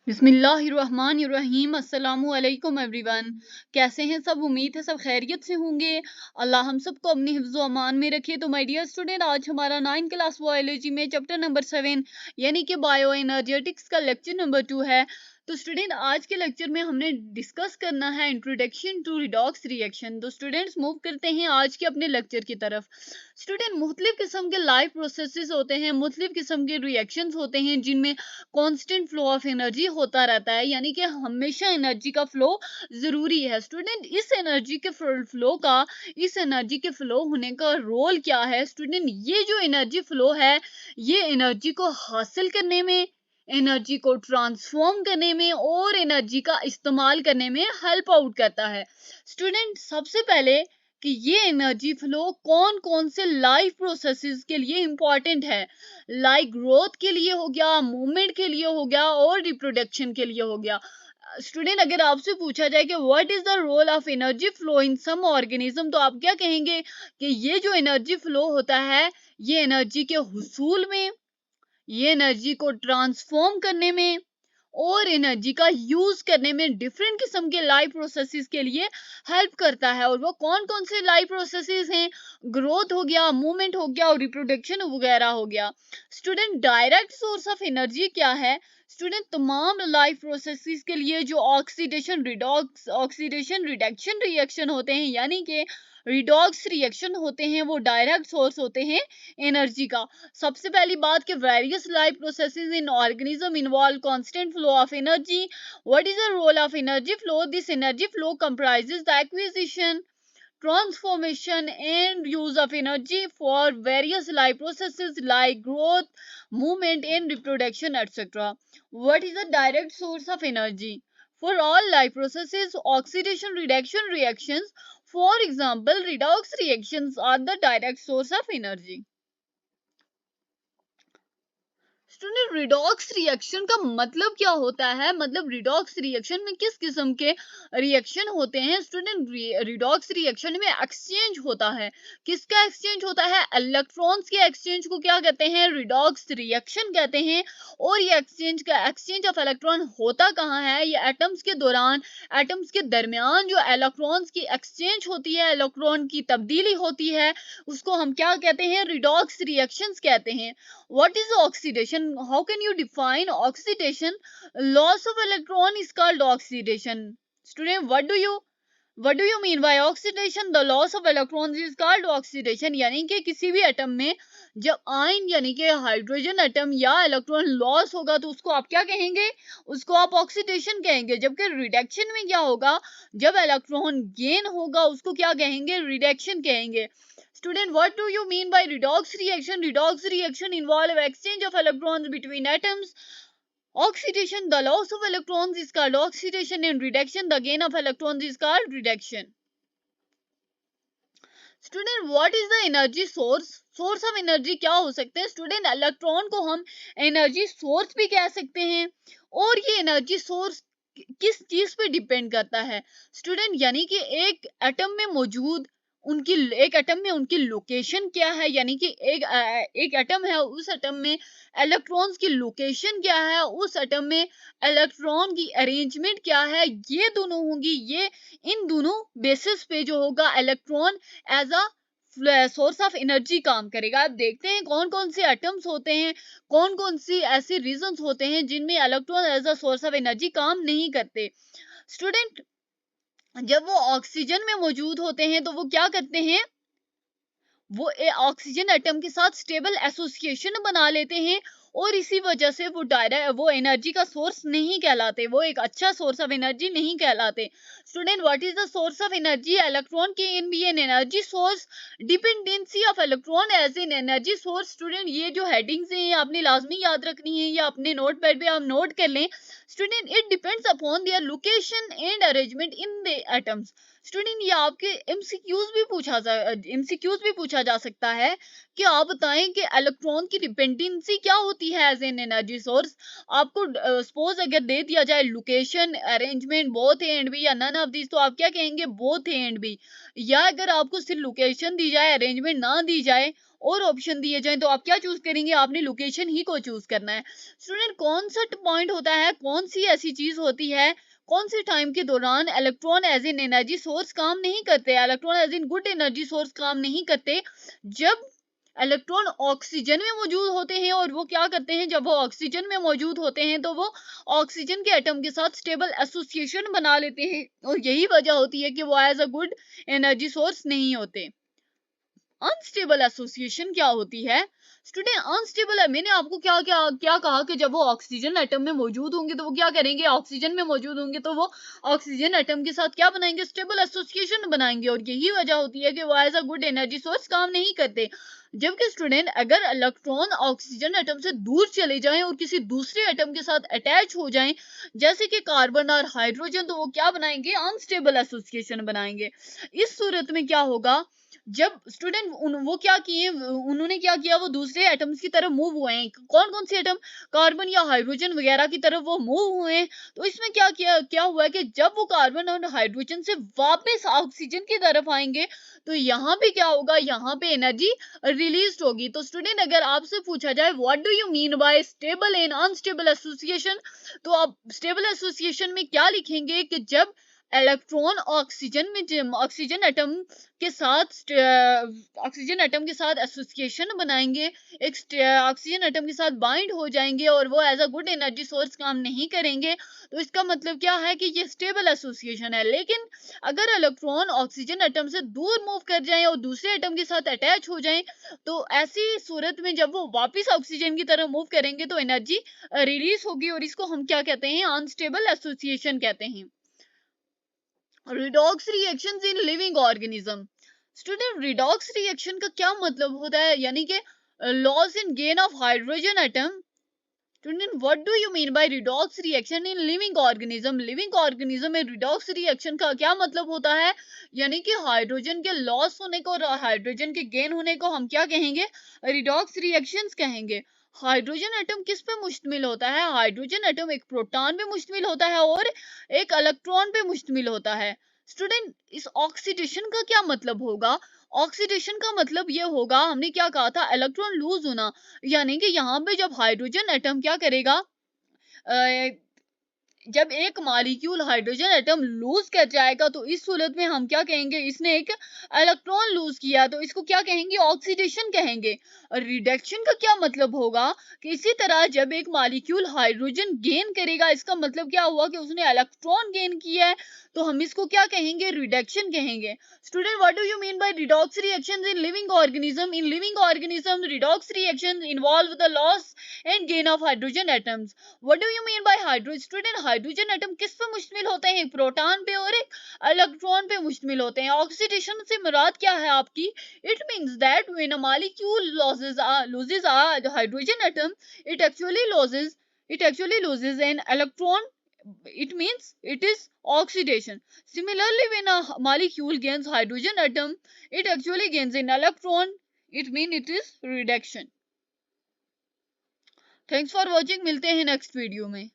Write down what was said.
बिस्मिल्लाहिर्रहमानिर्रहीम। अस्सलामु अलैकुम एवरीवन। कैसे हैं सब? उम्मीद है सब खैरियत से होंगे। अल्लाह हम सबको अपनी हिफ्ज़ो अमान में रखे। तो माय डियर स्टूडेंट, आज हमारा 9 क्लास बायोलॉजी में चैप्टर नंबर 7 यानी कि बायो एनर्जेटिक्स का लेक्चर नंबर 2 है। तो स्टूडेंट, आज के लेक्चर में हमने डिस्कस करना है इंट्रोडक्शन टू रिडॉक्स रिएक्शन। तो स्टूडेंट्स, मूव करते हैं आज के अपने लेक्चर की तरफ। स्टूडेंट, मुख्तलिफ किस्म के लाइफ प्रोसेसेस होते हैं, मुख्तलिफ किस्म के रिएक्शंस होते हैं जिनमें कांस्टेंट फ्लो ऑफ एनर्जी होता रहता है, यानी कि हमेशा एनर्जी का फ्लो जरूरी है। स्टूडेंट, इस एनर्जी के फ्लो होने का रोल क्या है? स्टूडेंट, ये जो एनर्जी फ्लो है, ये एनर्जी को हासिल करने में, एनर्जी को ट्रांसफॉर्म करने में और एनर्जी का इस्तेमाल करने में हेल्प आउट करता है। स्टूडेंट, सबसे पहले कि ये एनर्जी फ्लो कौन कौन से लाइफ प्रोसेसेस के लिए इंपॉर्टेंट है, लाइक ग्रोथ के लिए हो गया, मूवमेंट के लिए हो गया और रिप्रोडक्शन के लिए हो गया। स्टूडेंट, अगर आपसे पूछा जाए कि what is the role of energy flow in some organism, तो आप क्या कहेंगे कि ये जो एनर्जी फ्लो होता है, ये एनर्जी के हुसूल में, ये एनर्जी को ट्रांसफॉर्म करने में और एनर्जी का यूज करने में डिफरेंट किस्म के लाइफ प्रोसेसेस के लिए हेल्प करता है। और वो कौन कौन से लाइफ प्रोसेसेस हैं? ग्रोथ हो गया, मूवमेंट हो गया और रिप्रोडक्शन वगैरह हो गया। Student, direct source of energy क्या है? स्टूडेंट, तमाम लाइफ प्रोसेसेस के लिए जो ऑक्सीडेशन रिडक्शन रिएक्शन होते हैं, यानी कि रिडॉक्स रिएक्शन होते हैं, वो डायरेक्ट सोर्स होते हैं एनर्जी का। सबसे पहली बात कि various life processes in organism involve constant flow of energy. What is the role of energy flow? This energy flow comprises the acquisition, transformation and use of energy for various life processes like growth, movement and reproduction, etc. What is the direct source of energy? For all life processes, oxidation reduction reactions, for example redox reactions, are the direct source of energy. Student, redox reaction का मतलब क्या होता है? मतलब redox reaction में किस किस्म के रिएक्शन होते हैं? स्टूडेंट, रिडॉक्स रिएक्शन में एक्सचेंज होता है। किसका एक्सचेंज होता है? इलेक्ट्रॉन्स के एक्सचेंज को क्या कहते हैं? रिडॉक्स रिएक्शन कहते हैं। और ये एक्सचेंज ऑफ इलेक्ट्रॉन होता कहाँ है? ये एटम्स के दौरान, एटम्स के दरमियान जो इलेक्ट्रॉन्स की एक्सचेंज होती है, इलेक्ट्रॉन की तब्दीली होती है, उसको हम क्या कहते हैं? रिडॉक्स रिएक्शंस कहते हैं। What is oxidation? How can you define oxidation? Loss of electron is called oxidation. Student, what do you mean by oxidation? The loss of electrons is called oxidation. यानी कि किसी भी एटम में जब ion यानी कि हाइड्रोजन एटम या electron loss होगा तो उसको आप क्या कहेंगे? उसको आप ऑक्सीडेशन कहेंगे। जबकि रिडक्शन में क्या होगा? जब इलेक्ट्रॉन गेन होगा उसको क्या कहेंगे? रिडक्शन कहेंगे। Student, what do you mean by redox reaction? Redox reaction involve exchange of electrons between atoms. Oxidation, the loss of electrons is called oxidation, and reduction, the gain of electrons is called reduction. Student, what is the energy source? Source of energy क्या हो सकते हैं? Student, electron को हम energy source भी कह सकते हैं। और ये एनर्जी सोर्स किस चीज पे डिपेंड करता है? स्टूडेंट, यानी कि एक एटम में मौजूद एक एटम में उनकी लोकेशन क्या है, यानी कि एक एटम है, उस एटम में इलेक्ट्रॉन्स की लोकेशन क्या है, उस एटम में इलेक्ट्रॉन की अरेंजमेंट क्या है, ये दोनों होंगी। ये इन दोनों बेसिस पे जो होगा electron as a source of energy काम करेगा। आप देखते हैं कौन कौन से एटम्स होते हैं, कौन कौन सी ऐसी रीजंस होते हैं जिनमें electron as a source of energy काम नहीं करते। स्टूडेंट, जब वो ऑक्सीजन में मौजूद होते हैं तो वो क्या करते हैं? वो ऑक्सीजन एटम के साथ स्टेबल एसोसिएशन बना लेते हैं और इसी वजह से वो एनर्जी का सोर्स नहीं कहलाते, वो एक अच्छा सोर्स ऑफ एनर्जी नहीं कहलाते। Student, what is the source of energy? Electron can be an energy source. Dependency of electron as an energy source. Student, ये जो हेडिंग्स हैं आपने लाजमी याद रखनी है या अपने नोट पैड पे आप नोट कर लें। Student, it depends upon their location and arrangement in the atoms. Student, ये आपके एमसीक्यूज भी पूछा जा सकता है कि आप बताएं कि इलेक्ट्रॉन की डिपेंडेंसी क्या होती है एज एन एनर्जी सोर्स। आपको सपोज अगर दे दिया जाए location, arrangement, both A and B या नन ऑफ दिस, तो आप क्या कहेंगे? Both A and B. या अगर आपको सिर्फ लोकेशन दी जाए, अरेंजमेंट ना दी जाए और ऑप्शन दिए जाएं तो आप क्या चूज करेंगे? आपने लोकेशन ही को चूज करना है। स्टूडेंट, कौन सा पॉइंट होता है, कौन सी ऐसी चीज होती है, कौन से टाइम के दौरान electron as an energy source काम नहीं करते, electron as in good energy source काम नहीं करते? जब इलेक्ट्रॉन ऑक्सीजन में मौजूद होते हैं। और वो क्या करते हैं? जब वो ऑक्सीजन में मौजूद होते हैं तो वो ऑक्सीजन के एटम के साथ स्टेबल एसोसिएशन बना लेते हैं, और यही वजह होती है कि वो as a good energy source नहीं होते। अनस्टेबल एसोसिएशन क्या होती है? स्टूडेंट, अनस्टेबल है, मैंने आपको क्या क्या क्या कहा कि जब वो ऑक्सीजन एटम में मौजूद होंगे तो वो क्या करेंगे? ऑक्सीजन में मौजूद होंगे तो वो ऑक्सीजन एटम के साथ क्या बनाएंगे? स्टेबल एसोसिएशन बनाएंगे, और यही वजह होती है कि वो as a good energy source काम नहीं करते। जबकि स्टूडेंट, अगर इलेक्ट्रॉन ऑक्सीजन एटम से दूर चले जाएं और किसी दूसरे एटम के साथ अटैच हो जाएं, जैसे कि कार्बन और हाइड्रोजन, तो वो क्या बनाएंगे? अनस्टेबल एसोसिएशन बनाएंगे। इस सूरत में क्या होगा? जब स्टूडेंट वो क्या किए, उन्होंने क्या किया, वो दूसरे एटम्स की तरफ मूव हुए हैं। कौन कौन से एटम? कार्बन या हाइड्रोजन वगैरह की तरफ वो मूव हुए हैं। तो इसमें क्या हुआ कि जब वो कार्बन और हाइड्रोजन से वापस ऑक्सीजन की तरफ आएंगे तो यहाँ पे क्या होगा? यहाँ पे एनर्जी रिलीज होगी। तो स्टूडेंट, अगर आपसे पूछा जाए what do you mean by stable and unstable association, तो आप स्टेबल एसोसिएशन में क्या लिखेंगे कि जब इलेक्ट्रॉन ऑक्सीजन एटम के साथ एसोसिएशन बनाएंगे, एक ऑक्सीजन एटम के साथ बाइंड हो जाएंगे और वो as a good energy source काम नहीं करेंगे, तो इसका मतलब क्या है कि ये स्टेबल एसोसिएशन है। लेकिन अगर इलेक्ट्रॉन ऑक्सीजन एटम से दूर मूव कर जाएं और दूसरे एटम के साथ अटैच हो जाएं, तो ऐसी सूरत में जब वो वापस ऑक्सीजन की तरफ मूव करेंगे तो एनर्जी रिलीज होगी, और इसको हम क्या कहते हैं? अनस्टेबल एसोसिएशन कहते हैं। Redox reactions in living organism. Student, redox reaction का क्या मतलब होता है? यानी कि loss in gain of hydrogen atom. Student, what do you mean by redox reaction in living organism? Living organism में रिडॉक्स रिएक्शन का क्या मतलब होता है? यानी कि हाइड्रोजन के लॉस होने को और हाइड्रोजन के गेन होने को हम क्या कहेंगे? रिडॉक्स रिएक्शंस कहेंगे। हाइड्रोजन एटम किस पे मुश्तमिल होता है? हाइड्रोजन एटम एक प्रोटॉन पे मुश्तमिल होता है और एक इलेक्ट्रॉन पे मुश्तमिल होता है। स्टूडेंट, इस ऑक्सीडेशन का क्या मतलब होगा? ऑक्सीडेशन का मतलब ये होगा, हमने क्या कहा था? इलेक्ट्रॉन लूज होना। यानी कि यहाँ पे जब हाइड्रोजन एटम क्या करेगा, जब एक मॉलिक्यूल हाइड्रोजन एटम लूज कर जाएगा तो इस सूरत में हम क्या कहेंगे? इसने एक इलेक्ट्रॉन लूज किया, तो इसको क्या कहेंगे? ऑक्सीडेशन कहेंगे। और रिडक्शन का क्या मतलब होगा कि इसी तरह जब एक मॉलिक्यूल हाइड्रोजन गेन करेगा, इसका मतलब क्या हुआ कि उसने इलेक्ट्रॉन गेन किया है, तो हम इसको क्या कहेंगे? रिडक्शन कहेंगे। Student, what do you mean by redox reactions in living organism? In living organism redox reaction involve the loss and gain of hydrogen atoms. What do you mean by hydrogen? Student, hydrogen atom किस पे मुश्तमिल होते हैं? Proton पे और एक electron पे मुश्तमिल होते हैं। ऑक्सीडेशन से मुराद क्या है आपकी? It means that when a molecule loses a hydrogen atom, it actually loses an electron. It means it is oxidation. Similarly, when a molecule gains hydrogen atom, it actually gains an electron. It means it is reduction. Thanks for watching, मिलते हैं next video में।